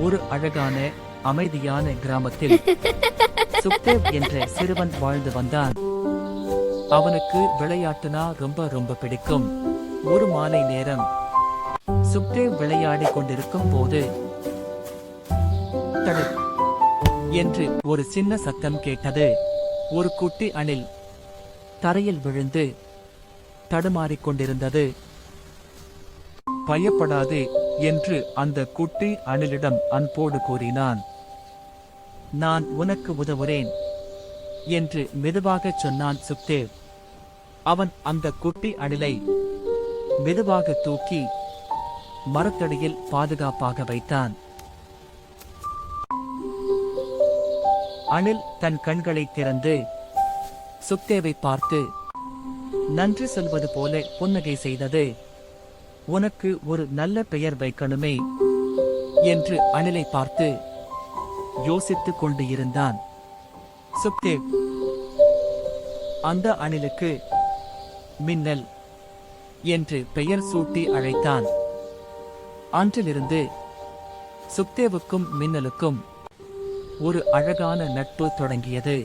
ஒரு அழகான அமைதியான கிராமத்தில் சுக்தேவ் என்ற சிறுவன் வாழ்ந்து வந்தான். அவனுக்கு விளையாட்டுனா ரொம்ப ரொம்ப பிடிக்கும். ஒரு மாலை நேரம் சுக்தேவ் விளையாடிக் கொண்டிருக்கும் போது தடு என்று ஒரு சின்ன சத்தம் கேட்டது. ஒரு குட்டி அணில் தரையில் விழுந்து தடுமாறிக் கொண்டிருந்தது. பயப்படாதே என்று அந்த குட்டி அணிலிடம் அன்போடு கூறினான். நான் உனக்கு உதவுறேன் என்று மெதுவாகச் சொன்னான் சுக்தேவ். அவன் அந்த குட்டி அணிலை மெதுவாக தூக்கி மரத்தடியில் பாதுகாப்பாக வைத்தான். அணில் தன் கண்களை திறந்து சுக்தேவை பார்த்து நன்றி சொல்வது போல புன்னகை செய்தது. உனக்கு ஒரு நல்ல பெயர் வைக்கணுமே என்று அணிலை பார்த்து யோசித்துக் கொண்டு இருந்தான் சுக்தேவ். அந்த அணிலுக்கு மின்னல் என்று பெயர் சூட்டி அழைத்தான். அன்றிலிருந்து சுக்தேவுக்கும் மின்னலுக்கும் ஒரு அழகான நட்பு தொடங்கியது.